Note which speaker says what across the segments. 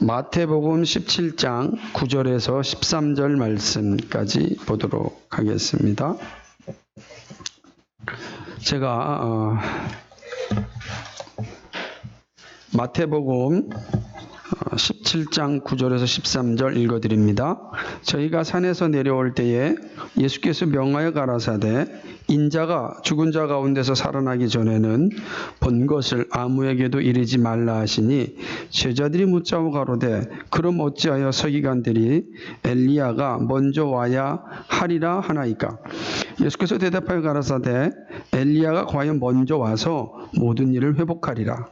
Speaker 1: 마태복음 17장 9절에서 13절 말씀까지 보도록 하겠습니다. 제가 마태복음 17장 9절에서 13절 읽어드립니다. 저희가 산에서 내려올 때에 예수께서 명하여 가라사대 인자가 죽은 자 가운데서 살아나기 전에는 본 것을 아무에게도 이르지 말라 하시니 제자들이 묻자고 가로되 그럼 어찌하여 서기관들이 엘리야가 먼저 와야 하리라 하나이까. 예수께서 대답하여 가라사대 엘리야가 과연 먼저 와서 모든 일을 회복하리라.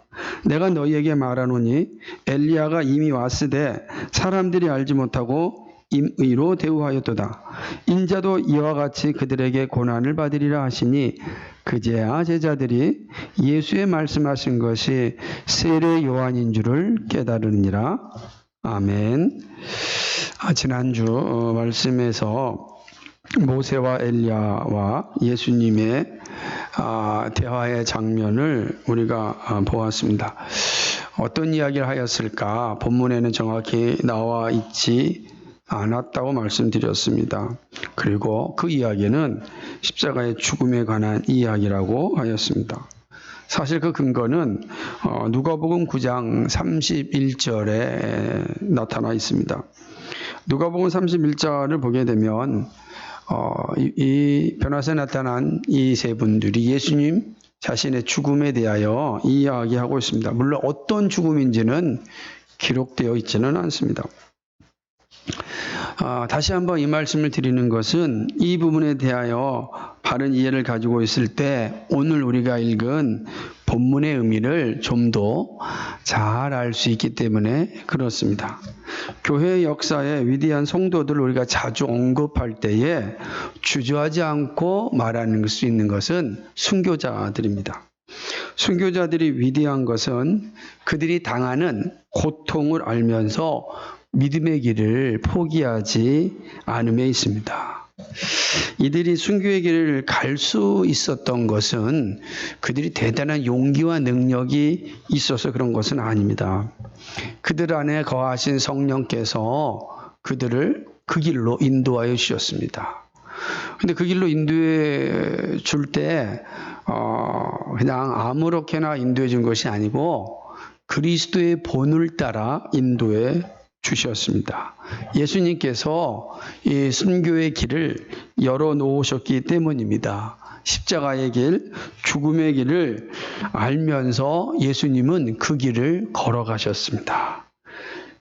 Speaker 1: 내가 너희에게 말하노니 엘리야가 이미 왔으되 사람들이 알지 못하고 임의로 대우하였도다. 인자도 이와 같이 그들에게 고난을 받으리라 하시니 그제야 제자들이 예수의 말씀하신 것이 세례 요한인 줄을 깨달으니라. 아멘. 지난주 말씀에서 모세와 엘리야와 예수님의 대화의 장면을 우리가 보았습니다. 어떤 이야기를 하였을까? 본문에는 정확히 나와 있지 않았다고 말씀드렸습니다. 그리고 그 이야기는 십자가의 죽음에 관한 이야기라고 하였습니다. 사실 그 근거는 누가복음 9장 31절에 나타나 있습니다. 누가복음 31절을 보게 되면 이 변화사에 나타난 이 세 분들이 예수님 자신의 죽음에 대하여 이야기하고 있습니다. 물론 어떤 죽음인지는 기록되어 있지는 않습니다. 다시 한번 이 말씀을 드리는 것은 이 부분에 대하여 바른 이해를 가지고 있을 때 오늘 우리가 읽은 본문의 의미를 좀 더 잘 알 수 있기 때문에 그렇습니다. 교회 역사의 위대한 성도들을 우리가 자주 언급할 때에 주저하지 않고 말하는 수 있는 것은 순교자들입니다. 순교자들이 위대한 것은 그들이 당하는 고통을 알면서 믿음의 길을 포기하지 않음에 있습니다. 이들이 순교의 길을 갈 수 있었던 것은 그들이 대단한 용기와 능력이 있어서 그런 것은 아닙니다. 그들 안에 거하신 성령께서 그들을 그 길로 인도하여 주셨습니다. 근데 그 길로 인도해 줄 때 그냥 아무렇게나 인도해 준 것이 아니고 그리스도의 본을 따라 인도해 주셨습니다. 예수님께서 이 순교의 길을 열어놓으셨기 때문입니다. 십자가의 길, 죽음의 길을 알면서 예수님은 그 길을 걸어가셨습니다.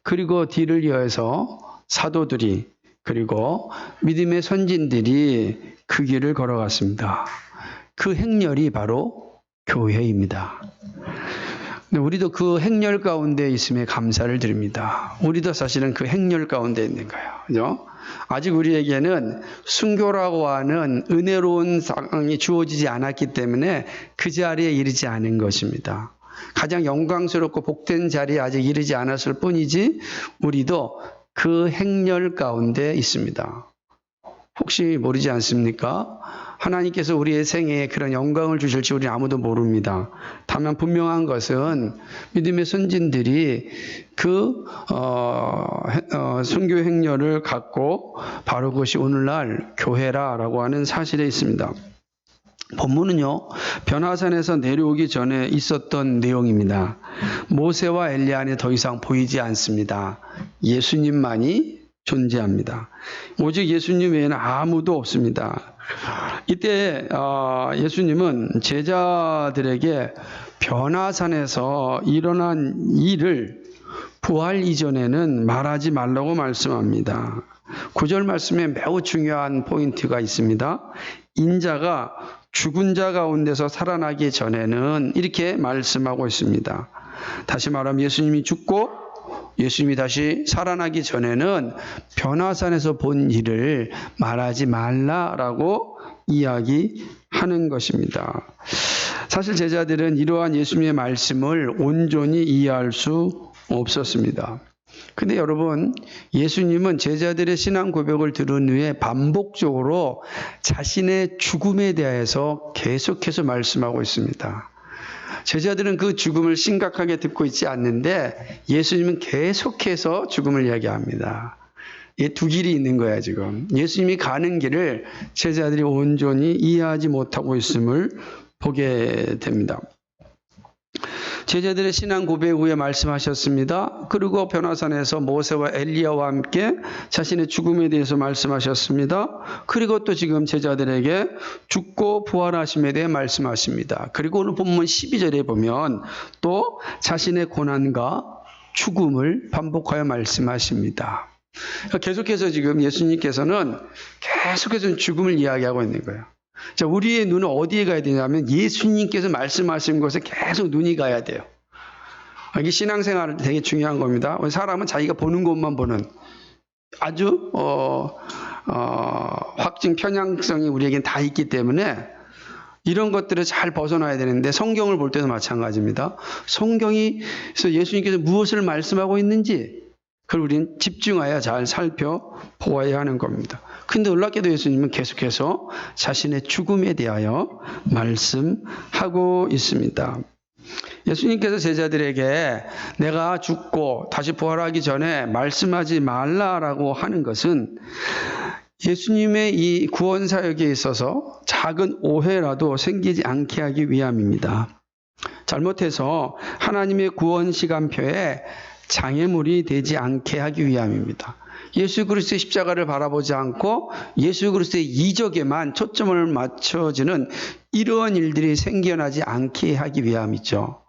Speaker 1: 그리고 뒤를 이어서 사도들이 그리고 믿음의 선진들이 그 길을 걸어갔습니다. 그 행렬이 바로 교회입니다. 우리도 그 행렬 가운데 있음에 감사를 드립니다. 우리도 사실은 그 행렬 가운데 있는 거예요. 그죠? 아직 우리에게는 순교라고 하는 은혜로운 상황이 주어지지 않았기 때문에 그 자리에 이르지 않은 것입니다. 가장 영광스럽고 복된 자리에 아직 이르지 않았을 뿐이지 우리도 그 행렬 가운데 있습니다. 혹시 모르지 않습니까? 하나님께서 우리의 생애에 그런 영광을 주실지 우리 아무도 모릅니다. 다만 분명한 것은 믿음의 선진들이 그 순교 행렬을 갖고 바로 그것이 오늘날 교회라고 하는 사실에 있습니다. 본문은요, 변화산에서 내려오기 전에 있었던 내용입니다. 모세와 엘리야는 더 이상 보이지 않습니다. 예수님만이 존재합니다. 오직 예수님 외에는 아무도 없습니다. 이때 예수님은 제자들에게 변화산에서 일어난 일을 부활 이전에는 말하지 말라고 말씀합니다. 9절 말씀에 매우 중요한 포인트가 있습니다. 인자가 죽은 자 가운데서 살아나기 전에는 이렇게 말씀하고 있습니다. 다시 말하면 예수님이 죽고 예수님이 다시 살아나기 전에는 변화산에서 본 일을 말하지 말라라고 이야기하는 것입니다. 사실 제자들은 이러한 예수님의 말씀을 온전히 이해할 수 없었습니다. 근데 여러분, 예수님은 제자들의 신앙 고백을 들은 후에 반복적으로 자신의 죽음에 대해서 계속해서 말씀하고 있습니다. 제자들은 그 죽음을 심각하게 듣고 있지 않는데 예수님은 계속해서 죽음을 이야기합니다. 이 두 길이 있는 거야 지금. 예수님이 가는 길을 제자들이 온전히 이해하지 못하고 있음을 보게 됩니다. 제자들의 신앙 고백 후에 말씀하셨습니다. 그리고 변화산에서 모세와 엘리야와 함께 자신의 죽음에 대해서 말씀하셨습니다. 그리고 또 지금 제자들에게 죽고 부활하심에 대해 말씀하십니다. 그리고 오늘 본문 12절에 보면 또 자신의 고난과 죽음을 반복하여 말씀하십니다. 계속해서 지금 예수님께서는 계속해서 죽음을 이야기하고 있는 거예요. 자, 우리의 눈은 어디에 가야 되냐면 예수님께서 말씀하신 곳에 계속 눈이 가야 돼요. 이게 신앙생활 되게 중요한 겁니다. 사람은 자기가 보는 곳만 보는 아주 확증 편향성이 우리에겐 다 있기 때문에 이런 것들을 잘 벗어나야 되는데 성경을 볼 때도 마찬가지입니다. 성경에서 예수님께서 무엇을 말씀하고 있는지 그걸 우리는 집중하여 잘 살펴보아야 하는 겁니다. 근데 놀랍게도 예수님은 계속해서 자신의 죽음에 대하여 말씀하고 있습니다. 예수님께서 제자들에게 내가 죽고 다시 부활하기 전에 말씀하지 말라라고 하는 것은 예수님의 이 구원 사역에 있어서 작은 오해라도 생기지 않게 하기 위함입니다. 잘못해서 하나님의 구원 시간표에 장애물이 되지 않게 하기 위함입니다. 예수 그리스도의 십자가를 바라보지 않고 예수 그리스도의 이적에만 초점을 맞춰지는 이러한 일들이 생겨나지 않게 하기 위함이죠.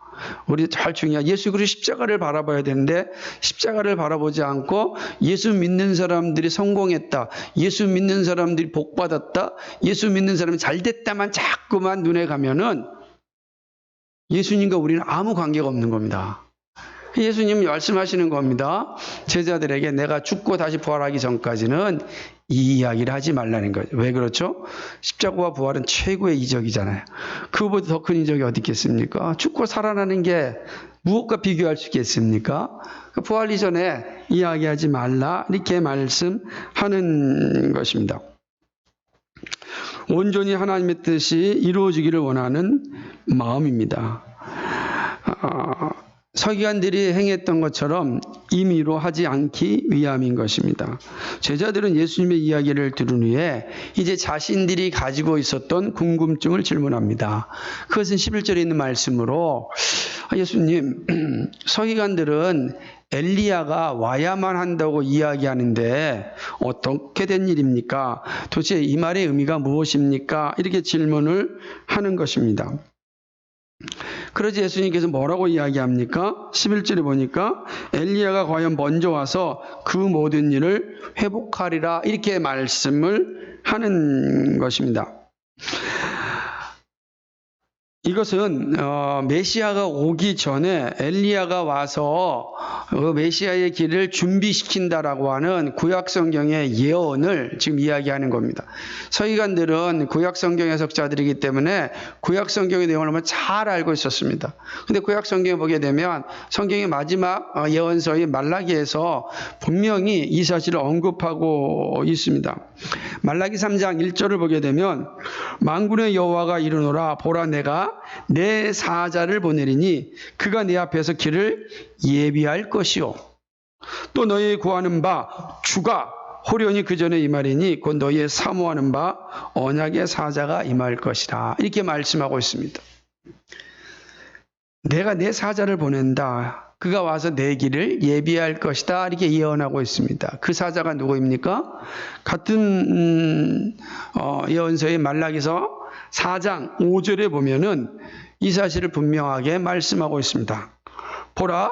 Speaker 1: 우리 잘 중요한 예수 그리스도 십자가를 바라봐야 되는데 십자가를 바라보지 않고 예수 믿는 사람들이 성공했다, 예수 믿는 사람들이 복받았다, 예수 믿는 사람이 잘됐다만 자꾸만 눈에 가면은 예수님과 우리는 아무 관계가 없는 겁니다. 예수님이 말씀하시는 겁니다. 제자들에게 내가 죽고 다시 부활하기 전까지는 이 이야기를 하지 말라는 거죠. 왜 그렇죠? 십자가와 부활은 최고의 이적이잖아요. 그거보다 더 큰 이적이 어디 있겠습니까? 죽고 살아나는 게 무엇과 비교할 수 있겠습니까? 부활 이전에 이야기하지 말라 이렇게 말씀하는 것입니다. 온전히 하나님의 뜻이 이루어지기를 원하는 마음입니다. 서기관들이 행했던 것처럼 임의로 하지 않기 위함인 것입니다. 제자들은 예수님의 이야기를 들은 후에 이제 자신들이 가지고 있었던 궁금증을 질문합니다. 그것은 11절에 있는 말씀으로 예수님, 서기관들은 엘리야가 와야만 한다고 이야기하는데 어떻게 된 일입니까? 도대체 이 말의 의미가 무엇입니까? 이렇게 질문을 하는 것입니다. 그러자 예수님께서 뭐라고 이야기합니까? 11절에 보니까 엘리야가 과연 먼저 와서 그 모든 일을 회복하리라 이렇게 말씀을 하는 것입니다. 이것은 메시아가 오기 전에 엘리야가 와서 그 메시아의 길을 준비시킨다라고 하는 구약성경의 예언을 지금 이야기하는 겁니다. 서기관들은 구약성경 해석자들이기 때문에 구약성경의 내용을 잘 알고 있었습니다. 근데 구약성경에 보게 되면 성경의 마지막 예언서인 말라기에서 분명히 이 사실을 언급하고 있습니다. 말라기 3장 1절을 보게 되면 만군의 여호와가 이르노라 보라 내가 내 사자를 보내리니 그가 내 앞에서 길을 예비할 것이요 또 너희 구하는 바 주가 호련히 그 전에 임하리니 곧 너희의 사모하는 바 언약의 사자가 임할 것이라 이렇게 말씀하고 있습니다. 내가 내 사자를 보낸다. 그가 와서 내 길을 예비할 것이다. 이렇게 예언하고 있습니다. 그 사자가 누구입니까? 같은 예언서의 말라기서 4장 5절에 보면은 이 사실을 분명하게 말씀하고 있습니다. 보라,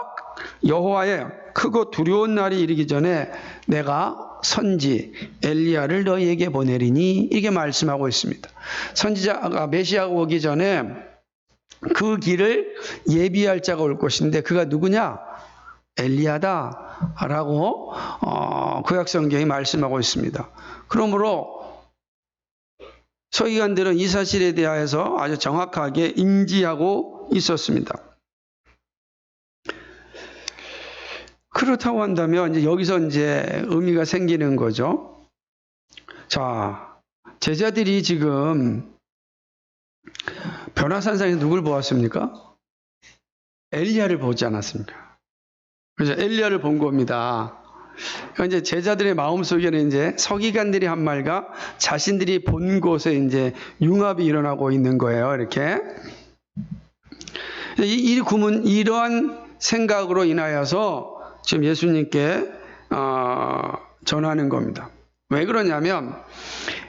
Speaker 1: 여호와의 크고 두려운 날이 이르기 전에 내가 선지 엘리야를 너희에게 보내리니 이렇게 말씀하고 있습니다. 선지자가 메시아가 오기 전에 그 길을 예비할 자가 올 것인데 그가 누구냐? 엘리야다라고 구약성경이 말씀하고 있습니다. 그러므로 서기관들은 이 사실에 대하여서 아주 정확하게 인지하고 있었습니다. 그렇다고 한다면 이제 여기서 이제 의미가 생기는 거죠. 자, 제자들이 지금 변화산상에서 누굴 보았습니까? 엘리야를 보지 않았습니까? 그래서 엘리야를 본 겁니다. 그러니까 이제 제자들의 마음속에는 이제 서기관들이 한 말과 자신들이 본 곳에 이제 융합이 일어나고 있는 거예요. 이렇게. 이 구문, 이러한 생각으로 인하여서 지금 예수님께 전하는 겁니다. 왜 그러냐면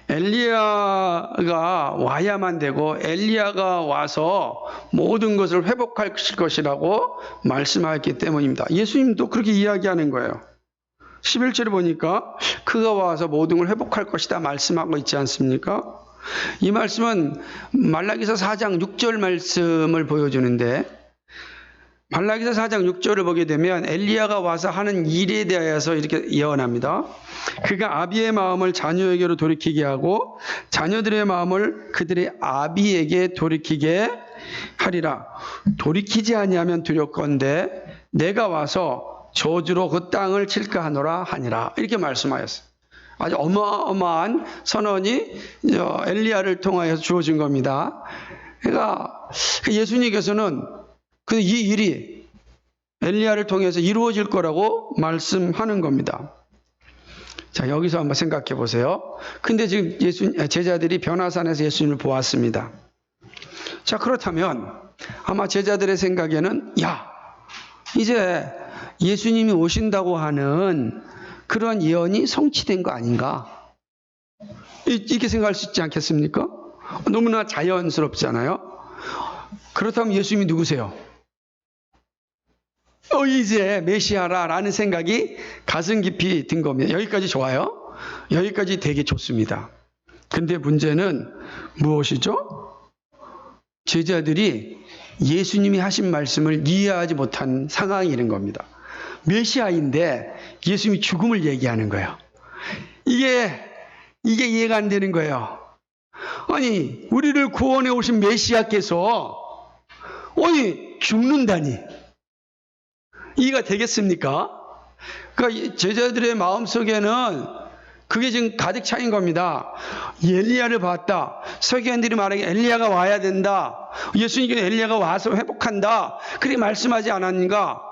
Speaker 1: 엘리야가 와야만 되고 엘리야가 와서 모든 것을 회복할 것이라고 말씀하였기 때문입니다. 예수님도 그렇게 이야기하는 거예요. 11절에 보니까 그가 와서 모든 걸 회복할 것이다 말씀하고 있지 않습니까? 이 말씀은 말라기서 4장 6절 말씀을 보여주는데, 말라기서 4장 6절을 보게 되면 엘리야가 와서 하는 일에 대해서 이렇게 예언합니다. 그가 아비의 마음을 자녀에게로 돌이키게 하고 자녀들의 마음을 그들의 아비에게 돌이키게 하리라. 돌이키지 아니하면 두렵건대 내가 와서 저주로 그 땅을 칠까 하노라 하니라. 이렇게 말씀하였어요. 아주 어마어마한 선언이 엘리야를 통하여서 주어진 겁니다. 그러니까 예수님께서는 이 일이 엘리야를 통해서 이루어질 거라고 말씀하는 겁니다. 자, 여기서 한번 생각해 보세요. 근데 지금 제자들이 변화산에서 예수님을 보았습니다. 자, 그렇다면 아마 제자들의 생각에는 이제 예수님이 오신다고 하는 그런 예언이 성취된 거 아닌가? 이렇게 생각할 수 있지 않겠습니까? 너무나 자연스럽잖아요. 그렇다면 예수님이 누구세요? 이제 메시아라라는 생각이 가슴 깊이 든 겁니다. 여기까지 좋아요? 여기까지 되게 좋습니다. 근데 문제는 무엇이죠? 제자들이 예수님이 하신 말씀을 이해하지 못한 상황이 있는 겁니다. 메시아인데 예수님이 죽음을 얘기하는 거예요. 이게 이해가 안 되는 거예요. 아니, 우리를 구원해 오신 메시아께서 죽는다니. 이해가 되겠습니까? 그러니까 제자들의 마음속에는 그게 지금 가득 차인 겁니다. 엘리야를 봤다. 서기관들이 말하기에 엘리야가 와야 된다. 예수님께서 엘리야가 와서 회복한다. 그렇게 말씀하지 않았는가?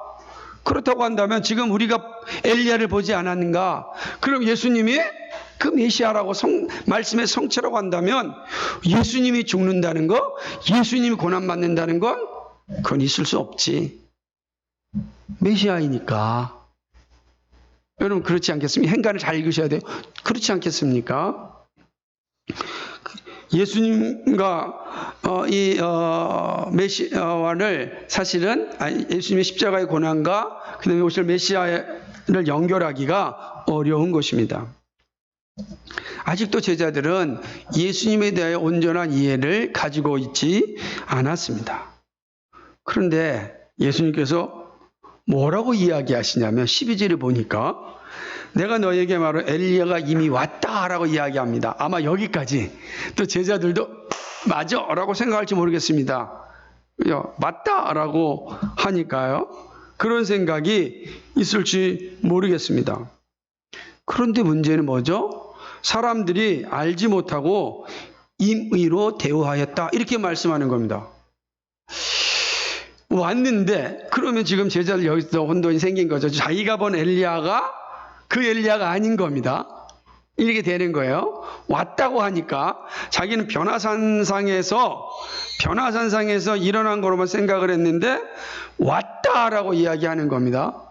Speaker 1: 그렇다고 한다면 지금 우리가 엘리야를 보지 않았는가? 그럼 예수님이 그 메시아라고 말씀의 성취라고 한다면 예수님이 죽는다는 거, 예수님이 고난받는다는 건 그건 있을 수 없지. 메시아이니까. 여러분 그렇지 않겠습니까? 행간을 잘 읽으셔야 돼요. 그렇지 않겠습니까? 예수님과 메시아를 사실은 예수님의 십자가의 고난과 그다음에 오실 메시아를 연결하기가 어려운 것입니다. 아직도 제자들은 예수님에 대하여 온전한 이해를 가지고 있지 않았습니다. 그런데 예수님께서 뭐라고 이야기하시냐면 12절에 보니까 내가 너에게 말하러 엘리야가 이미 왔다라고 이야기합니다. 아마 여기까지 또 제자들도 맞아라고 생각할지 모르겠습니다. 맞다라고 하니까요. 그런 생각이 있을지 모르겠습니다. 그런데 문제는 뭐죠? 사람들이 알지 못하고 임의로 대우하였다. 이렇게 말씀하는 겁니다. 왔는데 그러면 지금 제자들 여기서 혼돈이 생긴 거죠. 자기가 본 엘리야가 그 엘리야가 아닌 겁니다. 이렇게 되는 거예요. 왔다고 하니까 자기는 변화산상에서 일어난 거로만 생각을 했는데 왔다라고 이야기하는 겁니다.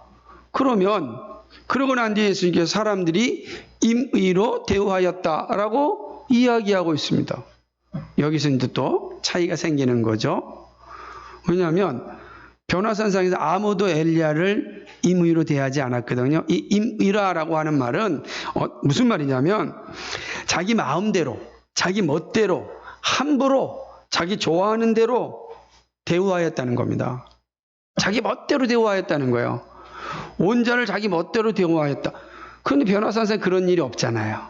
Speaker 1: 그러고 난 뒤에 예수님께서 사람들이 임의로 대우하였다라고 이야기하고 있습니다. 여기서 이제 또 차이가 생기는 거죠. 왜냐하면 변화산상에서 아무도 엘리야를 임의로 대하지 않았거든요. 이 임의라라고 하는 말은 무슨 말이냐면 자기 마음대로, 자기 멋대로, 함부로, 자기 좋아하는 대로 대우하였다는 겁니다. 자기 멋대로 대우하였다는 거예요. 온자를 자기 멋대로 대우하였다. 그런데 변화산상에 그런 일이 없잖아요.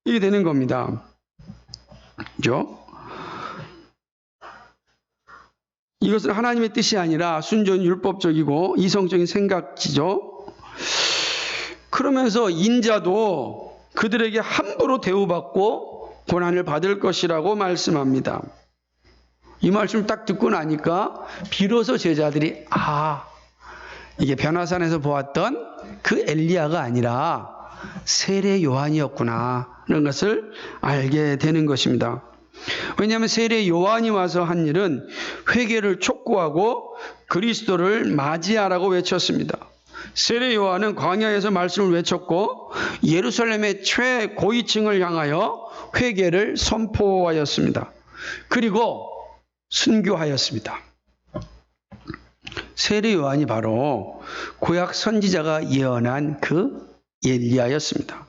Speaker 1: 이게 되는 겁니다. 그죠? 이것은 하나님의 뜻이 아니라 순전 율법적이고 이성적인 생각이죠. 그러면서 인자도 그들에게 함부로 대우받고 고난을 받을 것이라고 말씀합니다. 이 말씀을 딱 듣고 나니까 비로소 제자들이 이게 변화산에서 보았던 그 엘리야가 아니라 세례 요한이었구나 이런 것을 알게 되는 것입니다. 왜냐하면 세례 요한이 와서 한 일은 회개를 촉구하고 그리스도를 맞이하라고 외쳤습니다. 세례 요한은 광야에서 말씀을 외쳤고 예루살렘의 최고위층을 향하여 회개를 선포하였습니다. 그리고 순교하였습니다. 세례 요한이 바로 구약 선지자가 예언한 그 엘리야였습니다.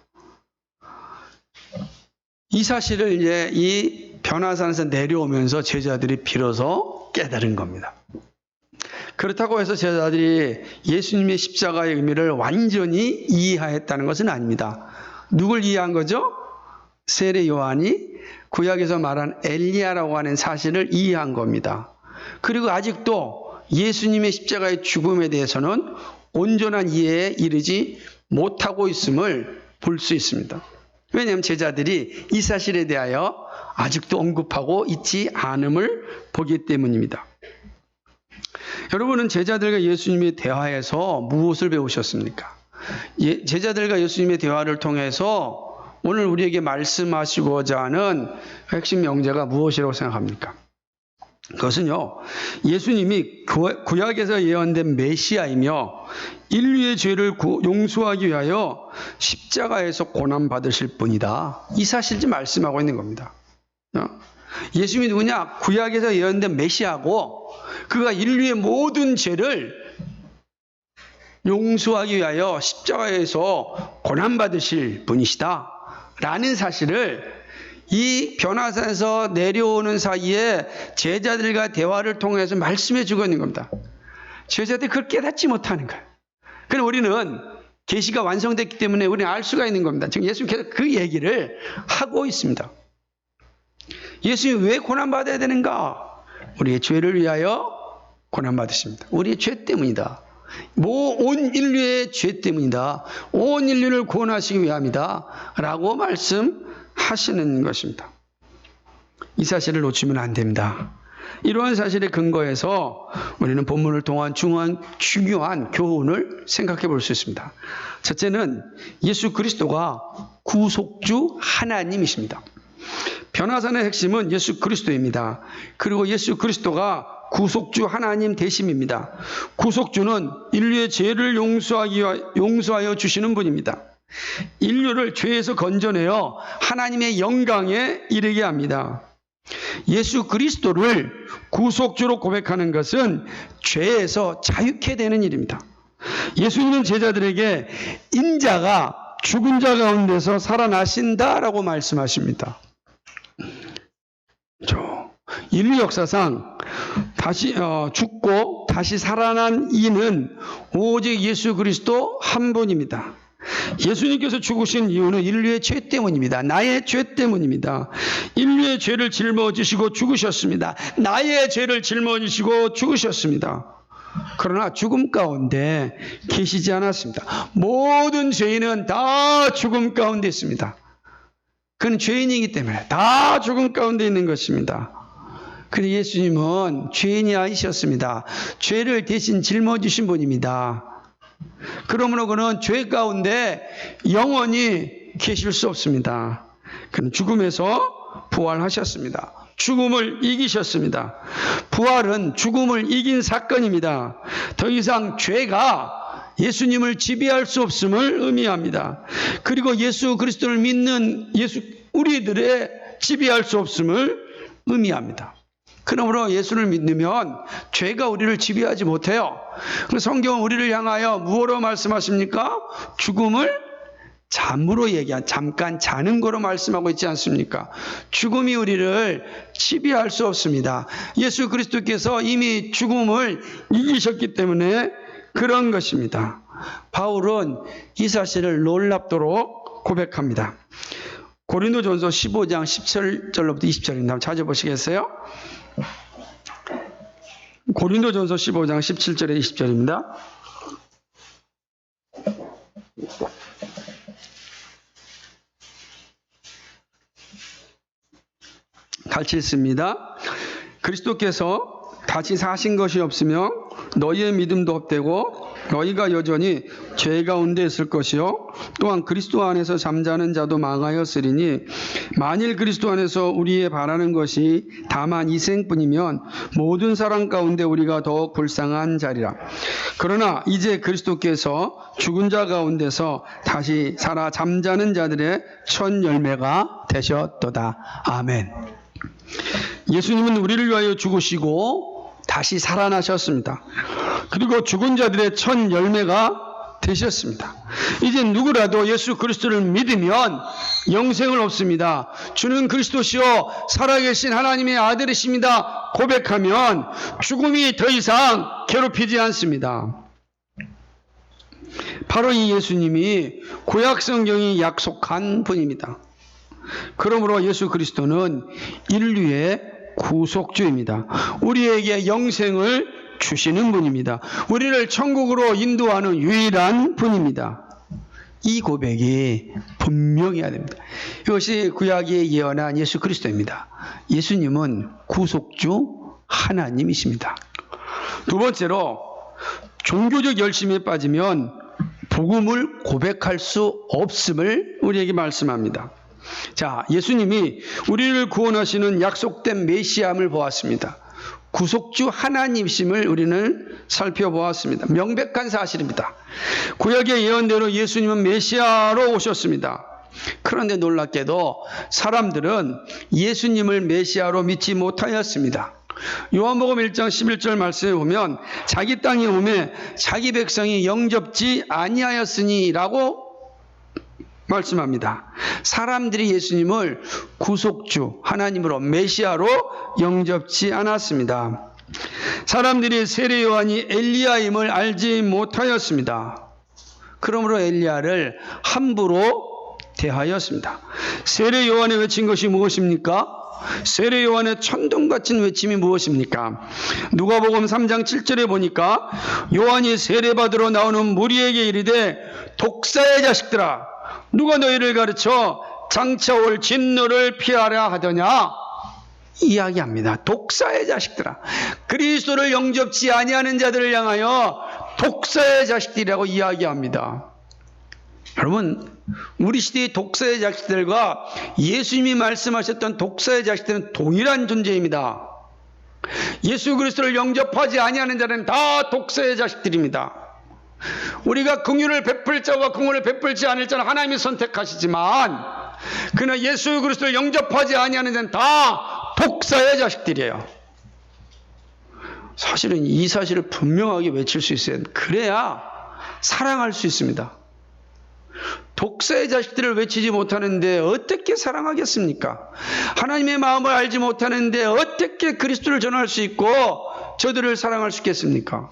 Speaker 1: 이 사실을 이제 이 변화산에서 내려오면서 제자들이 비로소 깨달은 겁니다. 그렇다고 해서 제자들이 예수님의 십자가의 의미를 완전히 이해했다는 것은 아닙니다. 누굴 이해한 거죠? 세례 요한이 구약에서 말한 엘리야라고 하는 사실을 이해한 겁니다. 그리고 아직도 예수님의 십자가의 죽음에 대해서는 온전한 이해에 이르지 못하고 있음을 볼 수 있습니다. 왜냐하면 제자들이 이 사실에 대하여 아직도 언급하고 있지 않음을 보기 때문입니다. 여러분은 제자들과 예수님의 대화에서 무엇을 배우셨습니까? 제자들과 예수님의 대화를 통해서 오늘 우리에게 말씀하시고자 하는 핵심 명제가 무엇이라고 생각합니까? 그것은요, 예수님이 구약에서 예언된 메시아이며 인류의 죄를 용서하기 위하여 십자가에서 고난받으실 분이다. 이 사실을 말씀하고 있는 겁니다. 예수님이 누구냐? 구약에서 예언된 메시아고 그가 인류의 모든 죄를 용서하기 위하여 십자가에서 고난받으실 분이시다. 라는 사실을 이 변화산에서 내려오는 사이에 제자들과 대화를 통해서 말씀해 주고 있는 겁니다. 제자들이 그걸 깨닫지 못하는 거예요. 그럼 우리는 계시가 완성됐기 때문에 우리는 알 수가 있는 겁니다. 지금 예수님께서 그 얘기를 하고 있습니다. 예수님이 왜 고난받아야 되는가? 우리의 죄를 위하여 고난받으십니다. 우리의 죄 때문이다. 온 인류의 죄 때문이다. 온 인류를 구원하시기 위함이다. 라고 말씀하시는 것입니다. 이 사실을 놓치면 안 됩니다. 이러한 사실에 근거해서 우리는 본문을 통한 중요한 교훈을 생각해 볼 수 있습니다. 첫째는 예수 그리스도가 구속주 하나님이십니다. 변화산의 핵심은 예수 그리스도입니다. 그리고 예수 그리스도가 구속주 하나님 되심입니다. 구속주는 인류의 죄를 용서하여 주시는 분입니다. 인류를 죄에서 건져내어 하나님의 영광에 이르게 합니다. 예수 그리스도를 구속주로 고백하는 것은 죄에서 자유케 되는 일입니다. 예수님은 제자들에게 인자가 죽은 자 가운데서 살아나신다라고 말씀하십니다. 인류 역사상 다시 죽고 다시 살아난 이는 오직 예수 그리스도 한 분입니다. 예수님께서 죽으신 이유는 인류의 죄 때문입니다. 나의 죄 때문입니다. 인류의 죄를 짊어지시고 죽으셨습니다. 나의 죄를 짊어지시고 죽으셨습니다. 그러나 죽음 가운데 계시지 않았습니다. 모든 죄인은 다 죽음 가운데 있습니다. 그는 죄인이기 때문에 다 죽음 가운데 있는 것입니다. 그런데 예수님은 죄인이 아니셨습니다. 죄를 대신 짊어지신 분입니다. 그러므로 그는 죄 가운데 영원히 계실 수 없습니다. 그는 죽음에서 부활하셨습니다. 죽음을 이기셨습니다. 부활은 죽음을 이긴 사건입니다. 더 이상 죄가 예수님을 지배할 수 없음을 의미합니다. 그리고 예수 그리스도를 믿는 우리들의 지배할 수 없음을 의미합니다. 그러므로 예수를 믿으면 죄가 우리를 지배하지 못해요. 성경은 우리를 향하여 무엇으로 말씀하십니까? 죽음을 잠으로 잠깐 자는 거로 말씀하고 있지 않습니까? 죽음이 우리를 지배할 수 없습니다. 예수 그리스도께서 이미 죽음을 이기셨기 때문에 그런 것입니다. 바울은 이 사실을 놀랍도록 고백합니다. 고린도전서 15장 17절로부터 20절입니다. 한번 찾아보시겠어요? 고린도전서 15장 17절에 20절입니다. 같이 읽습니다. 그리스도께서 다시 사신 것이 없으며 너희의 믿음도 헛되고 너희가 여전히 죄 가운데 있을 것이요 또한 그리스도 안에서 잠자는 자도 망하였으리니 만일 그리스도 안에서 우리의 바라는 것이 다만 이 생뿐이면 모든 사람 가운데 우리가 더욱 불쌍한 자리라. 그러나 이제 그리스도께서 죽은 자 가운데서 다시 살아 잠자는 자들의 첫 열매가 되셨도다. 아멘. 예수님은 우리를 위하여 죽으시고 다시 살아나셨습니다. 그리고 죽은 자들의 첫 열매가 되셨습니다. 이제 누구라도 예수 그리스도를 믿으면 영생을 얻습니다. 주는 그리스도시요 살아계신 하나님의 아들이십니다 고백하면 죽음이 더 이상 괴롭히지 않습니다. 바로 이 예수님이 구약 성경이 약속한 분입니다. 그러므로 예수 그리스도는 인류의 구속주입니다. 우리에게 영생을 주시는 분입니다. 우리를 천국으로 인도하는 유일한 분입니다. 이 고백이 분명해야 됩니다. 이것이 구약이 예언한 예수 그리스도입니다. 예수님은 구속주 하나님이십니다. 두 번째로 종교적 열심에 빠지면 복음을 고백할 수 없음을 우리에게 말씀합니다. 자, 예수님이 우리를 구원하시는 약속된 메시아임을 보았습니다. 구속주 하나님이심을 우리는 살펴보았습니다. 명백한 사실입니다. 구약의 예언대로 예수님은 메시아로 오셨습니다. 그런데 놀랍게도 사람들은 예수님을 메시아로 믿지 못하였습니다. 요한복음 1장 11절 말씀에 보면 자기 땅에 오매 자기 백성이 영접지 아니하였으니 라고 말씀합니다. 사람들이 예수님을 구속주 하나님으로 메시아로 영접지 않았습니다. 사람들이 세례 요한이 엘리야임을 알지 못하였습니다. 그러므로 엘리야를 함부로 대하였습니다. 세례 요한이 외친 것이 무엇입니까? 세례 요한의 천둥같은 외침이 무엇입니까? 누가복음 3장 7절에 보니까 요한이 세례받으러 나오는 무리에게 이르되 독사의 자식들아 누가 너희를 가르쳐 장차 올 진노를 피하라 하더냐 이야기합니다. 독사의 자식들아, 그리스도를 영접지 아니하는 자들을 향하여 독사의 자식들이라고 이야기합니다. 여러분, 우리 시대의 독사의 자식들과 예수님이 말씀하셨던 독사의 자식들은 동일한 존재입니다. 예수 그리스도를 영접하지 아니하는 자는 다 독사의 자식들입니다. 우리가 긍휼을 베풀 자와 긍휼을 베풀지 않을 자는 하나님이 선택하시지만 그러나 예수 그리스도를 영접하지 아니하는 자는 다 독사의 자식들이에요. 사실은 이 사실을 분명하게 외칠 수 있어요. 그래야 사랑할 수 있습니다. 독사의 자식들을 외치지 못하는데 어떻게 사랑하겠습니까? 하나님의 마음을 알지 못하는데 어떻게 그리스도를 전할 수 있고 저들을 사랑할 수 있겠습니까?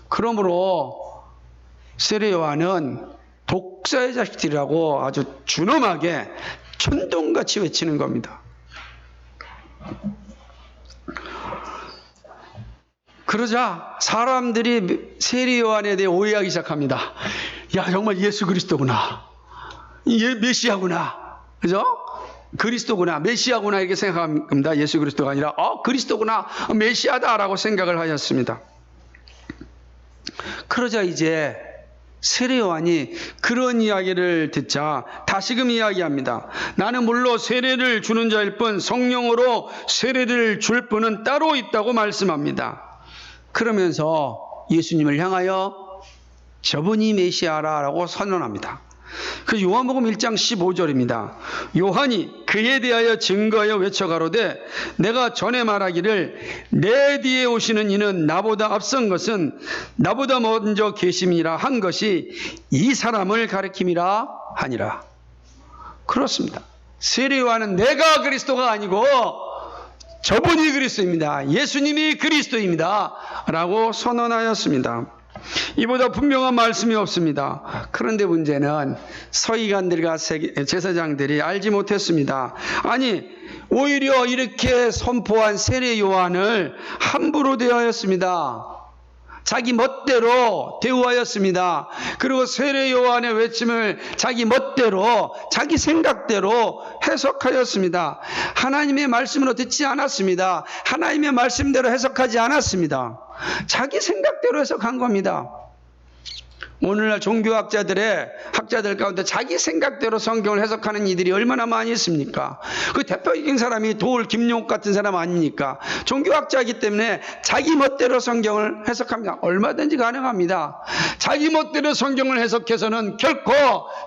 Speaker 1: 그러므로 세례 요한은 독사의 자식들이라고 아주 준엄하게 천둥같이 외치는 겁니다. 그러자 사람들이 세례 요한에 대해 오해하기 시작합니다. 야, 정말 예수 그리스도구나. 메시아구나. 그죠? 그리스도구나. 메시아구나. 이렇게 생각합니다. 예수 그리스도가 아니라, 그리스도구나. 메시아다라고 생각을 하였습니다. 그러자 이제 세례 요한이 그런 이야기를 듣자 다시금 이야기합니다. 나는 물론 세례를 주는 자일 뿐 성령으로 세례를 줄 분은 따로 있다고 말씀합니다. 그러면서 예수님을 향하여 저분이 메시아라고 선언합니다. 그 요한복음 1장 15절입니다. 요한이 그에 대하여 증거하여 외쳐가로되 내가 전에 말하기를 내 뒤에 오시는 이는 나보다 앞선 것은 나보다 먼저 계심이라 한 것이 이 사람을 가리킴이라 하니라. 그렇습니다. 세례 요한은 내가 그리스도가 아니고 저분이 그리스도입니다. 예수님이 그리스도입니다. 라고 선언하였습니다. 이보다 분명한 말씀이 없습니다. 그런데 문제는 서기관들과 제사장들이 알지 못했습니다. 아니, 오히려 이렇게 선포한 세례 요한을 함부로 대하였습니다. 자기 멋대로 대우하였습니다. 그리고 세례 요한의 외침을 자기 멋대로, 자기 생각대로 해석하였습니다. 하나님의 말씀으로 듣지 않았습니다. 하나님의 말씀대로 해석하지 않았습니다. 자기 생각대로 해석한 겁니다. 오늘날 종교학자들 가운데 자기 생각대로 성경을 해석하는 이들이 얼마나 많이 있습니까? 그 대표적인 사람이 도울 김용옥 같은 사람 아닙니까? 종교학자이기 때문에 자기 멋대로 성경을 해석합니다. 얼마든지 가능합니다. 자기 멋대로 성경을 해석해서는 결코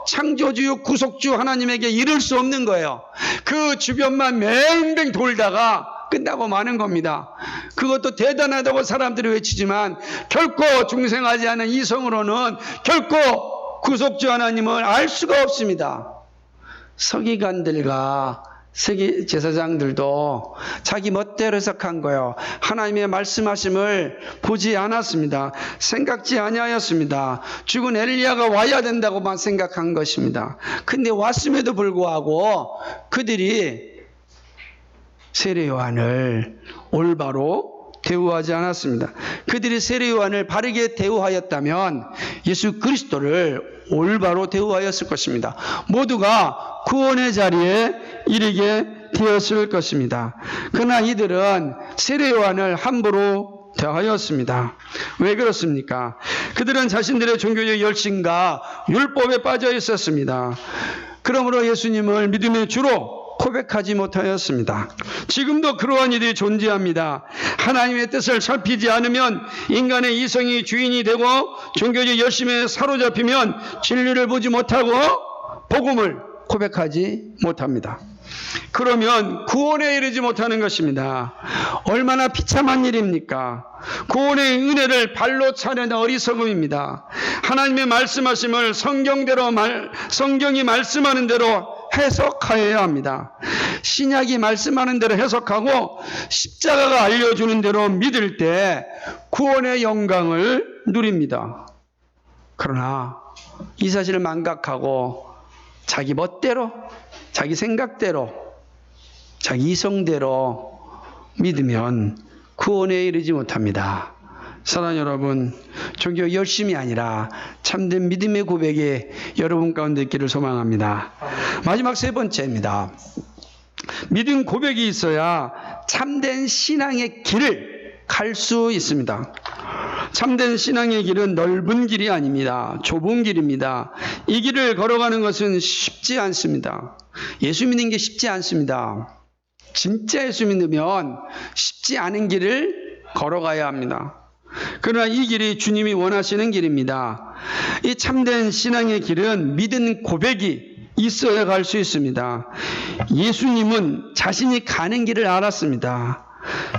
Speaker 1: 창조주, 구속주 하나님에게 이를 수 없는 거예요. 그 주변만 맹맹 돌다가 끝나고 마는 겁니다. 그것도 대단하다고 사람들이 외치지만 결코 중생하지 않은 이성으로는 결코 구속주 하나님을 알 수가 없습니다. 서기관들과 서기 제사장들도 자기 멋대로 해석한 거예요. 하나님의 말씀하심을 보지 않았습니다. 생각지 아니하였습니다. 죽은 엘리야가 와야 된다고만 생각한 것입니다. 근데 왔음에도 불구하고 그들이 세례 요한을 올바로 대우하지 않았습니다. 그들이 세례 요한을 바르게 대우하였다면 예수 그리스도를 올바로 대우하였을 것입니다. 모두가 구원의 자리에 이르게 되었을 것입니다. 그러나 이들은 세례 요한을 함부로 대하였습니다. 왜 그렇습니까? 그들은 자신들의 종교적 열심과 율법에 빠져 있었습니다. 그러므로 예수님을 믿음의 주로 고백하지 못하였습니다. 지금도 그러한 일이 존재합니다. 하나님의 뜻을 살피지 않으면 인간의 이성이 주인이 되고 종교적 열심에 사로잡히면 진리를 보지 못하고 복음을 고백하지 못합니다. 그러면 구원에 이르지 못하는 것입니다. 얼마나 비참한 일입니까? 구원의 은혜를 발로 차는 어리석음입니다. 하나님의 말씀하심을 성경이 말씀하는 대로 해석하여야 합니다. 신약이 말씀하는 대로 해석하고 십자가가 알려주는 대로 믿을 때 구원의 영광을 누립니다. 그러나 이 사실을 망각하고 자기 멋대로, 자기 생각대로, 자기 이성대로 믿으면 구원에 이르지 못합니다. 사랑하는 여러분, 종교 열심이 아니라 참된 믿음의 고백이 여러분 가운데 있기를 소망합니다. 마지막 세 번째입니다. 믿음 고백이 있어야 참된 신앙의 길을 갈 수 있습니다. 참된 신앙의 길은 넓은 길이 아닙니다. 좁은 길입니다. 이 길을 걸어가는 것은 쉽지 않습니다. 예수 믿는 게 쉽지 않습니다. 진짜 예수 믿으면 쉽지 않은 길을 걸어가야 합니다. 그러나 이 길이 주님이 원하시는 길입니다. 이 참된 신앙의 길은 믿음 고백이 있어야 갈 수 있습니다. 예수님은 자신이 가는 길을 알았습니다.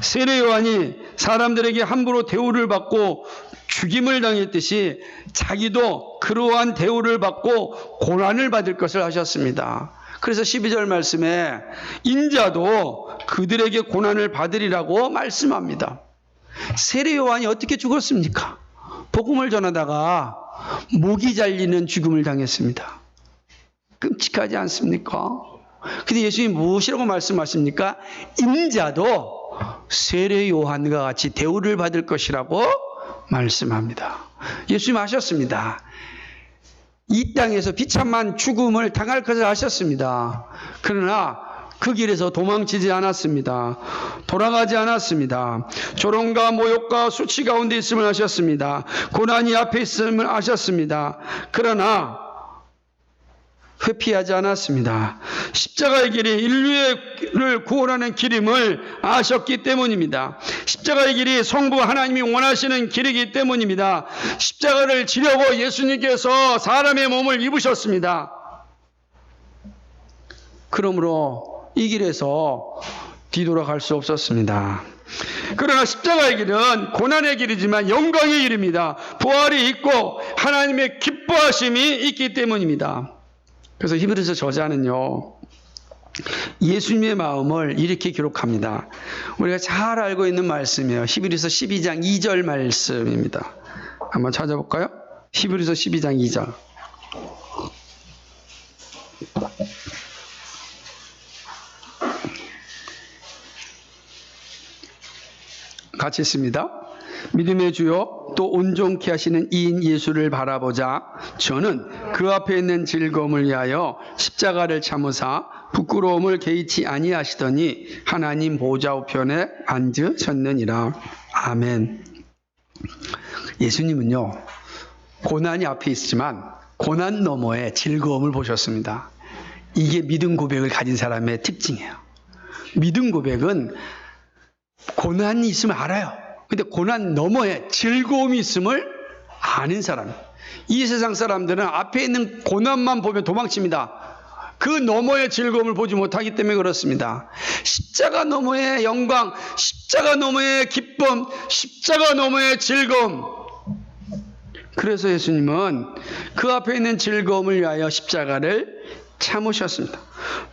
Speaker 1: 세례 요한이 사람들에게 함부로 대우를 받고 죽임을 당했듯이 자기도 그러한 대우를 받고 고난을 받을 것을 하셨습니다. 그래서 12절 말씀에 인자도 그들에게 고난을 받으리라고 말씀합니다. 세례 요한이 어떻게 죽었습니까? 복음을 전하다가 목이 잘리는 죽음을 당했습니다. 끔찍하지 않습니까? 근데 예수님이 무엇이라고 말씀하십니까? 인자도 세례 요한과 같이 대우를 받을 것이라고 말씀합니다. 예수님 아셨습니다. 이 땅에서 비참한 죽음을 당할 것을 아셨습니다. 그러나 그 길에서 도망치지 않았습니다. 돌아가지 않았습니다. 조롱과 모욕과 수치 가운데 있음을 아셨습니다. 고난이 앞에 있음을 아셨습니다. 그러나 회피하지 않았습니다. 십자가의 길이 인류를 구원하는 길임을 아셨기 때문입니다. 십자가의 길이 성부 하나님이 원하시는 길이기 때문입니다. 십자가를 지려고 예수님께서 사람의 몸을 입으셨습니다. 그러므로 이 길에서 뒤돌아갈 수 없었습니다. 그러나 십자가의 길은 고난의 길이지만 영광의 길입니다. 부활이 있고 하나님의 기뻐하심이 있기 때문입니다. 그래서 히브리서 저자는요, 예수님의 마음을 이렇게 기록합니다. 우리가 잘 알고 있는 말씀이에요. 히브리서 12장 2절 말씀입니다. 한번 찾아볼까요? 히브리서 12장 2절. 같이 있습니다. 믿음의 주요 또 온전케 하시는 이인 예수를 바라보자 저는 그 앞에 있는 즐거움을 위하여 십자가를 참으사 부끄러움을 개의치 아니하시더니 하나님 보좌 우편에 앉으셨느니라. 아멘. 예수님은요, 고난이 앞에 있지만 고난 너머에 즐거움을 보셨습니다. 이게 믿음 고백을 가진 사람의 특징이에요. 믿음 고백은 고난이 있으면 알아요. 근데 고난 너머에 즐거움이 있음을 아는 사람. 이 세상 사람들은 앞에 있는 고난만 보면 도망칩니다. 그 너머의 즐거움을 보지 못하기 때문에 그렇습니다. 십자가 너머의 영광, 십자가 너머의 기쁨, 십자가 너머의 즐거움. 그래서 예수님은 그 앞에 있는 즐거움을 위하여 십자가를 참으셨습니다.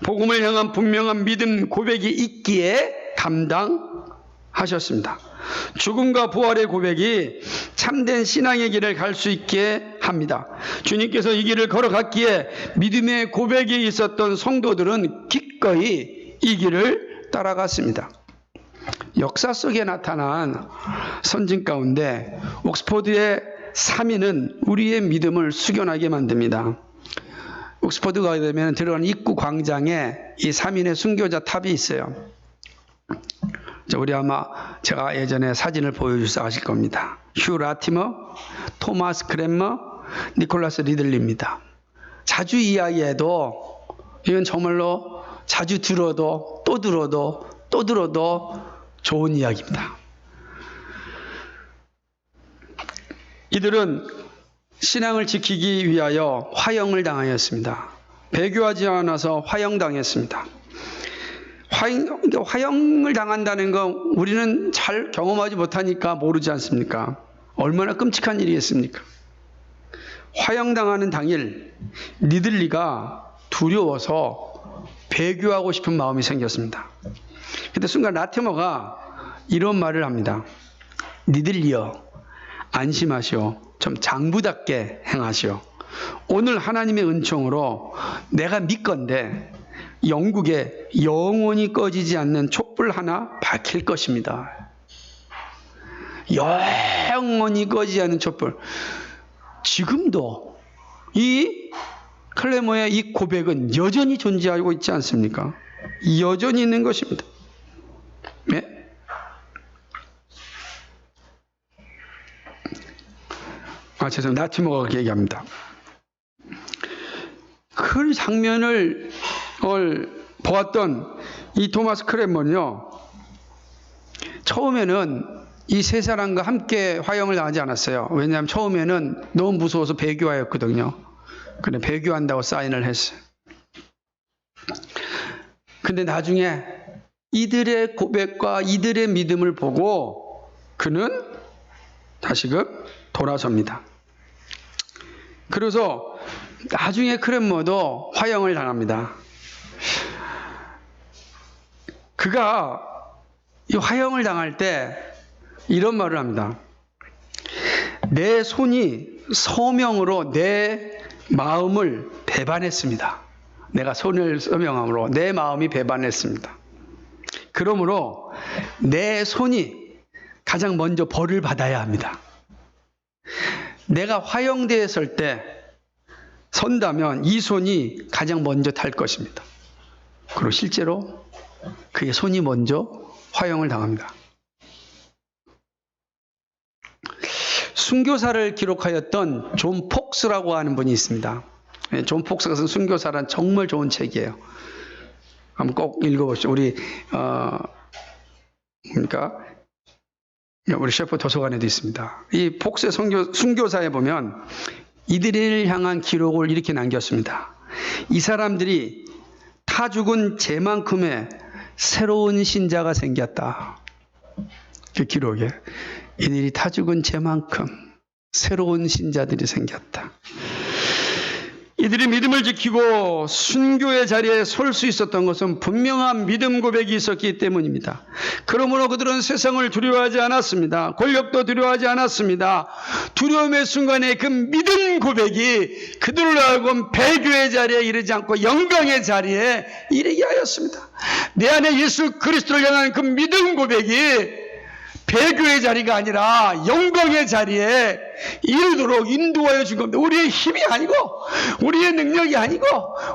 Speaker 1: 복음을 향한 분명한 믿음 고백이 있기에 감당하셨습니다. 죽음과 부활의 고백이 참된 신앙의 길을 갈 수 있게 합니다. 주님께서 이 길을 걸어갔기에 믿음의 고백이 있었던 성도들은 기꺼이 이 길을 따라갔습니다. 역사 속에 나타난 선진 가운데 옥스퍼드의 3인은 우리의 믿음을 숙연하게 만듭니다. 옥스퍼드 가게 되면 들어가는 입구 광장에 이 3인의 순교자 탑이 있어요. 우리 아마 제가 예전에 사진을 보여주셔서 아실 겁니다. 휴 라티머, 토마스 크랜머, 니콜라스 리들리입니다. 자주 이야기해도 이건 정말로 자주 들어도 또 들어도 또 들어도 좋은 이야기입니다. 이들은 신앙을 지키기 위하여 화형을 당하였습니다. 배교하지 않아서 화형당했습니다. 화형을 당한다는 거 우리는 잘 경험하지 못하니까 모르지 않습니까? 얼마나 끔찍한 일이겠습니까? 화형당하는 당일 리들리가 두려워서 배교하고 싶은 마음이 생겼습니다. 그때 순간 라티머가 이런 말을 합니다. 리들리여, 안심하시오. 좀 장부답게 행하시오. 오늘 하나님의 은총으로 내가 믿건대 영국에 영원히 꺼지지 않는 촛불 하나 밝힐 것입니다. 영원히 꺼지지 않는 촛불. 지금도 이 클레모의 이 고백은 여전히 존재하고 있지 않습니까? 여전히 있는 것입니다. 네? 죄송합니다. 라티머가 그렇게 얘기합니다. 그 장면을 보았던 이 토마스 크랜머는요, 처음에는 이 세 사람과 함께 화형을 당하지 않았어요. 왜냐하면 처음에는 너무 무서워서 배교하였거든요. 근데 배교한다고 사인을 했어요. 근데 나중에 이들의 고백과 이들의 믿음을 보고 그는 다시금 돌아섭니다. 그래서 나중에 크랜머도 화형을 당합니다. 그가 이 화형을 당할 때 이런 말을 합니다. 내 손이 서명으로 내 마음을 배반했습니다. 내가 손을 서명함으로 내 마음이 배반했습니다. 그러므로 내 손이 가장 먼저 벌을 받아야 합니다. 내가 화형대에 설 때 선다면 이 손이 가장 먼저 탈 것입니다. 그리고 실제로 그의 손이 먼저 화형을 당합니다. 순교사를 기록하였던 존 폭스라고 하는 분이 있습니다. 존 폭스가 쓴 순교사란 정말 좋은 책이에요. 한번 꼭 읽어보시죠. 우리 우리 셰프 도서관에도 있습니다. 이 폭스의 순교사에 보면 이들을 향한 기록을 이렇게 남겼습니다. 이 사람들이 타 죽은 제만큼의 새로운 신자가 생겼다. 그 기록에 이들이 타 죽은 제만큼 새로운 신자들이 생겼다. 이들이 믿음을 지키고 순교의 자리에 설 수 있었던 것은 분명한 믿음 고백이 있었기 때문입니다. 그러므로 그들은 세상을 두려워하지 않았습니다. 권력도 두려워하지 않았습니다. 두려움의 순간에 그 믿음 고백이 그들로 하여금 배교의 자리에 이르지 않고 영광의 자리에 이르게 하였습니다. 내 안에 예수 그리스도를 향한 그 믿음 고백이 배교의 자리가 아니라 영광의 자리에 이르도록 인도하여 준 겁니다. 우리의 힘이 아니고, 우리의 능력이 아니고,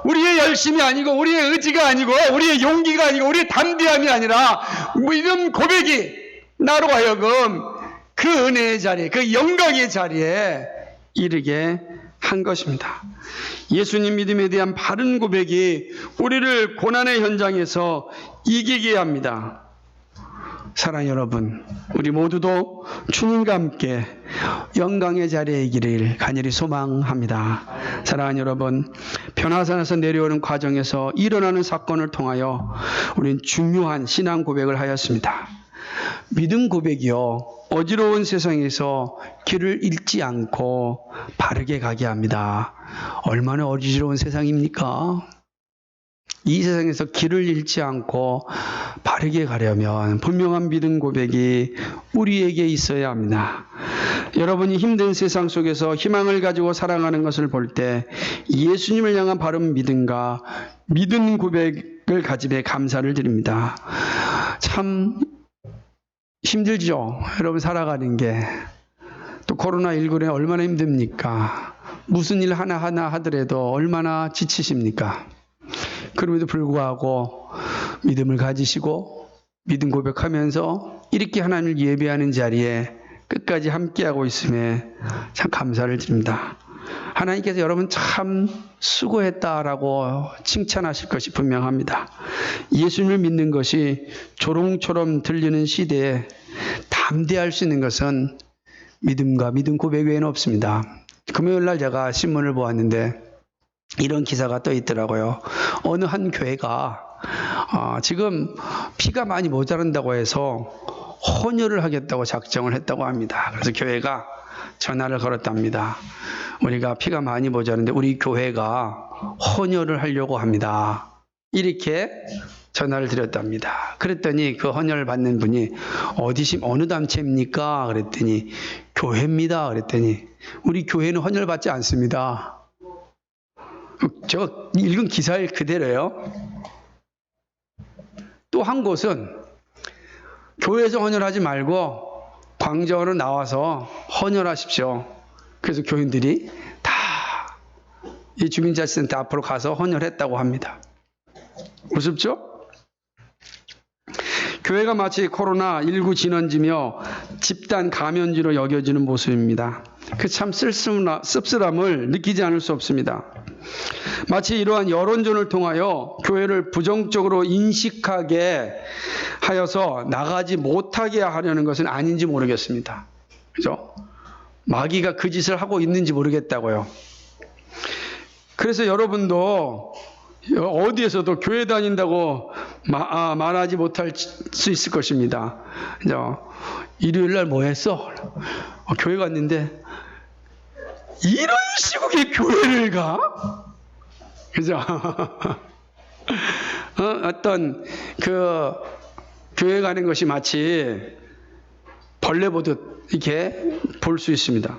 Speaker 1: 우리의 열심이 아니고, 우리의 의지가 아니고, 우리의 용기가 아니고, 우리의 담대함이 아니라 이런 고백이 나로 하여금 그 은혜의 자리에, 그 영광의 자리에 이르게 한 것입니다. 예수님 믿음에 대한 바른 고백이 우리를 고난의 현장에서 이기게 합니다. 사랑하는 여러분, 우리 모두도 주님과 함께 영광의 자리에 이기를 간절히 소망합니다. 사랑하는 여러분, 변화산에서 내려오는 과정에서 일어나는 사건을 통하여 우리는 중요한 신앙 고백을 하였습니다. 믿음 고백이요, 어지러운 세상에서 길을 잃지 않고 바르게 가게 합니다. 얼마나 어지러운 세상입니까? 이 세상에서 길을 잃지 않고 바르게 가려면 분명한 믿음 고백이 우리에게 있어야 합니다. 여러분이 힘든 세상 속에서 희망을 가지고 살아가는 것을 볼 때 예수님을 향한 바른 믿음과 믿음 고백을 가짐에 감사를 드립니다. 참 힘들죠? 여러분, 살아가는 게. 또 코로나19에 얼마나 힘듭니까? 무슨 일 하나하나 하더라도 얼마나 지치십니까? 그럼에도 불구하고 믿음을 가지시고 믿음 고백하면서 이렇게 하나님을 예배하는 자리에 끝까지 함께하고 있음에 참 감사를 드립니다. 하나님께서 여러분 참 수고했다라고 칭찬하실 것이 분명합니다. 예수님을 믿는 것이 조롱처럼 들리는 시대에 담대할 수 있는 것은 믿음과 믿음 고백 외에는 없습니다. 금요일날 제가 신문을 보았는데 이런 기사가 떠 있더라고요. 어느 한 교회가 지금 피가 많이 모자란다고 해서 헌혈을 하겠다고 작정을 했다고 합니다. 그래서 교회가 전화를 걸었답니다. 우리가 피가 많이 모자란데 우리 교회가 헌혈을 하려고 합니다. 이렇게 전화를 드렸답니다. 그랬더니 그 헌혈을 받는 분이 어느 단체입니까? 그랬더니 교회입니다. 그랬더니 우리 교회는 헌혈 받지 않습니다. 제가 읽은 기사일 그대로요. 또 한 곳은 교회에서 헌혈하지 말고 광장으로 나와서 헌혈하십시오. 그래서 교인들이 다 이 주민자치센터 앞으로 가서 헌혈했다고 합니다. 우습죠? 교회가 마치 코로나19 진원지며 집단 감염지로 여겨지는 모습입니다. 그 참 씁쓸함을 느끼지 않을 수 없습니다. 마치 이러한 여론전을 통하여 교회를 부정적으로 인식하게 하여서 나가지 못하게 하려는 것은 아닌지 모르겠습니다. 그죠? 마귀가 그 짓을 하고 있는지 모르겠다고요. 그래서 여러분도 어디에서도 교회 다닌다고 말하지 못할 수 있을 것입니다. 일요일 날 뭐 했어? 교회 갔는데 이런 시국에 교회를 가? 그죠? 어떤 교회 가는 것이 마치 벌레 보듯 이렇게 볼 수 있습니다.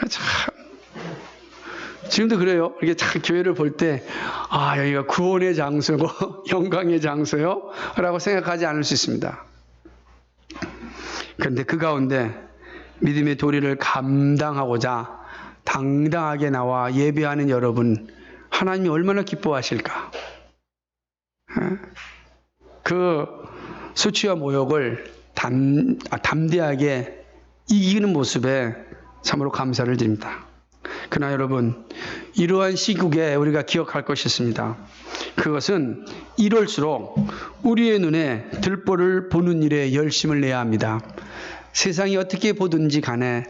Speaker 1: 참 지금도 그래요. 이렇게 참 교회를 볼 때 여기가 구원의 장소고 영광의 장소요? 라고 생각하지 않을 수 있습니다. 그런데 그 가운데 믿음의 도리를 감당하고자 당당하게 나와 예배하는 여러분, 하나님이 얼마나 기뻐하실까? 그 수치와 모욕을 담대하게 이기는 모습에 참으로 감사를 드립니다. 그러나 여러분, 이러한 시국에 우리가 기억할 것이 있습니다. 그것은 이럴수록 우리의 눈에 들보를 보는 일에 열심을 내야 합니다. 세상이 어떻게 보든지 간에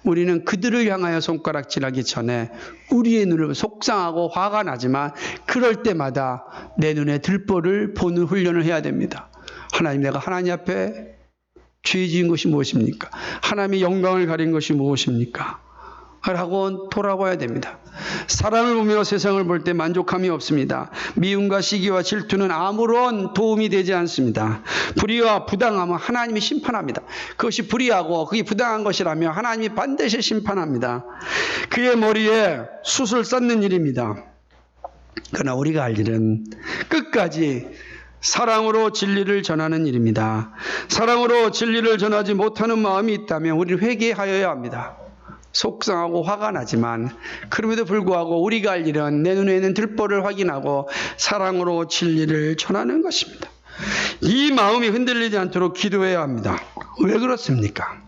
Speaker 1: 우리는 그들을 향하여 손가락질하기 전에 우리의 눈을 속상하고 화가 나지만 그럴 때마다 내 눈에 들보를 보는 훈련을 해야 됩니다. 하나님, 내가 하나님 앞에 죄 지은 것이 무엇입니까? 하나님의 영광을 가린 것이 무엇입니까? 라고 돌아봐야 됩니다. 사람을 보며 세상을 볼 때 만족함이 없습니다. 미움과 시기와 질투는 아무런 도움이 되지 않습니다. 불의와 부당함은 하나님이 심판합니다. 그것이 불의하고 그게 부당한 것이라면 하나님이 반드시 심판합니다. 그의 머리에 숯을 쌓는 일입니다. 그러나 우리가 할 일은 끝까지 사랑으로 진리를 전하는 일입니다. 사랑으로 진리를 전하지 못하는 마음이 있다면 우리는 회개하여야 합니다. 속상하고 화가 나지만 그럼에도 불구하고 우리가 할 일은 내 눈에 있는 들보를 확인하고 사랑으로 진리를 전하는 것입니다. 이 마음이 흔들리지 않도록 기도해야 합니다. 왜 그렇습니까?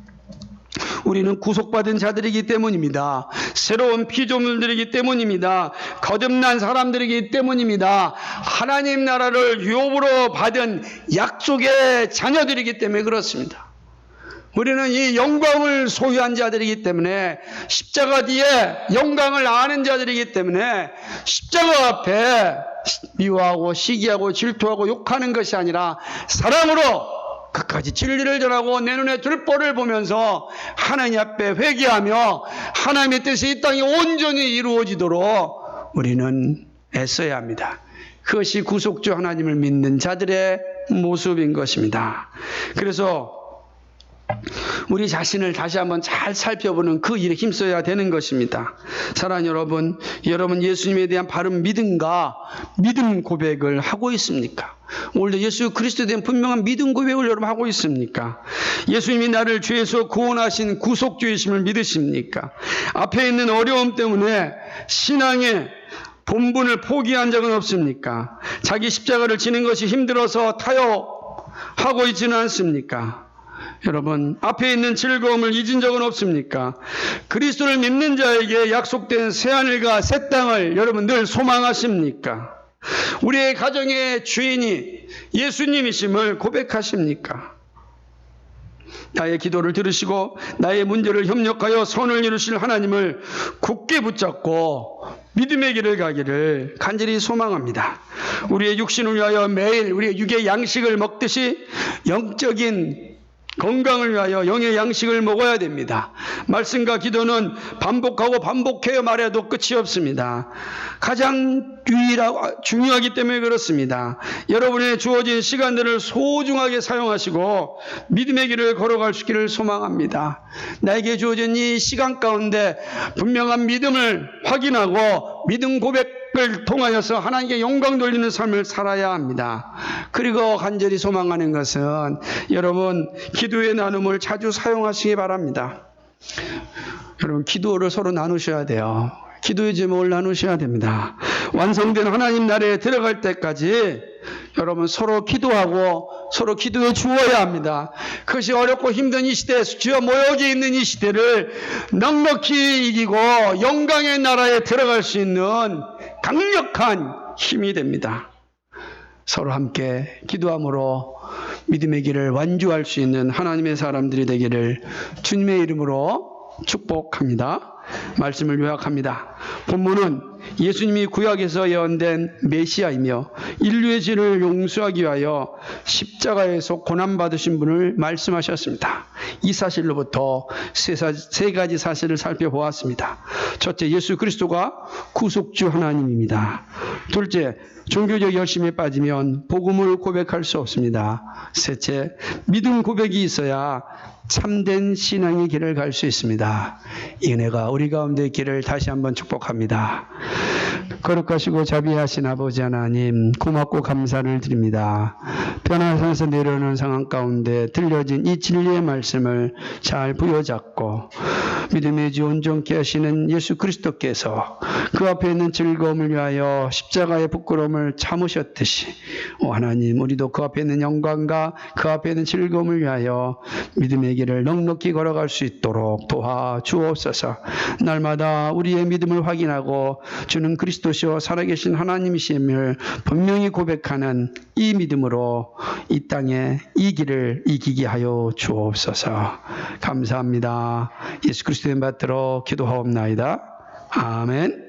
Speaker 1: 우리는 구속받은 자들이기 때문입니다. 새로운 피조물들이기 때문입니다. 거듭난 사람들이기 때문입니다. 하나님 나라를 유업으로 받은 약속의 자녀들이기 때문에 그렇습니다. 우리는 이 영광을 소유한 자들이기 때문에 십자가 뒤에 영광을 아는 자들이기 때문에 십자가 앞에 미워하고 시기하고 질투하고 욕하는 것이 아니라 사랑으로 끝까지 진리를 전하고 내 눈에 들보를 보면서 하나님 앞에 회개하며 하나님의 뜻이 이 땅에 온전히 이루어지도록 우리는 애써야 합니다. 그것이 구속주 하나님을 믿는 자들의 모습인 것입니다. 그래서 우리 자신을 다시 한번 잘 살펴보는 그 일에 힘써야 되는 것입니다. 사랑하는 여러분, 여러분 예수님에 대한 바른 믿음과 믿음 고백을 하고 있습니까? 오늘도 예수 그리스도에 대한 분명한 믿음 고백을 여러분 하고 있습니까? 예수님이 나를 죄에서 구원하신 구속주이심을 믿으십니까? 앞에 있는 어려움 때문에 신앙의 본분을 포기한 적은 없습니까? 자기 십자가를 지는 것이 힘들어서 타협하고 있지는 않습니까? 여러분, 앞에 있는 즐거움을 잊은 적은 없습니까? 그리스도를 믿는 자에게 약속된 새하늘과 새 땅을 여러분 늘 소망하십니까? 우리의 가정의 주인이 예수님이심을 고백하십니까? 나의 기도를 들으시고 나의 문제를 협력하여 선을 이루실 하나님을 굳게 붙잡고 믿음의 길을 가기를 간절히 소망합니다. 우리의 육신을 위하여 매일 우리의 육의 양식을 먹듯이 영적인 건강을 위하여 영의 양식을 먹어야 됩니다. 말씀과 기도는 반복하고 반복해야 말해도 끝이 없습니다. 가장 중요하기 때문에 그렇습니다. 여러분의 주어진 시간들을 소중하게 사용하시고 믿음의 길을 걸어갈 수 있기를 소망합니다. 나에게 주어진 이 시간 가운데 분명한 믿음을 확인하고 믿음 고백을 통하여서 하나님께 영광 돌리는 삶을 살아야 합니다. 그리고 간절히 소망하는 것은 여러분 기도의 나눔을 자주 사용하시기 바랍니다. 여러분 기도를 서로 나누셔야 돼요. 기도의 제목을 나누셔야 됩니다. 완성된 하나님 나라에 들어갈 때까지 여러분 서로 기도하고 서로 기도해 주어야 합니다. 그것이 어렵고 힘든 이 시대, 주여 모여져 있는 이 시대를 넉넉히 이기고 영광의 나라에 들어갈 수 있는 강력한 힘이 됩니다. 서로 함께 기도함으로 믿음의 길을 완주할 수 있는 하나님의 사람들이 되기를 주님의 이름으로 축복합니다. 말씀을 요약합니다. 본문은 예수님이 구약에서 예언된 메시아이며 인류의 죄를 용서하기 위하여 십자가에서 고난받으신 분을 말씀하셨습니다. 이 사실로부터 세 가지 사실을 살펴보았습니다. 첫째, 예수 그리스도가 구속주 하나님입니다. 둘째, 종교적 열심에 빠지면 복음을 고백할 수 없습니다. 셋째, 믿음 고백이 있어야 참된 신앙의 길을 갈 수 있습니다. 이 은혜가 우리 가운데 길을 다시 한번 축복합니다. 거룩하시고 자비하신 아버지 하나님, 고맙고 감사를 드립니다. 변화산에서 내려오는 상황 가운데 들려진 이 진리의 말씀을 잘 부여잡고 믿음의 주 온전케 하시는 예수 그리스도께서 그 앞에 있는 즐거움을 위하여 십자가의 부끄러움을 참으셨듯이 하나님, 우리도 그 앞에 있는 영광과 그 앞에 있는 즐거움을 위하여 믿음의 길을 넉넉히 걸어갈 수 있도록 도와주옵소서. 날마다 우리의 믿음을 확인하고 주는 그리스도시요 살아계신 하나님이심을 분명히 고백하는 이 믿음으로 이 땅에 이 길을 이기게 하여 주옵소서. 감사합니다. 예수 그리스도의 받들어 기도하옵나이다. 아멘.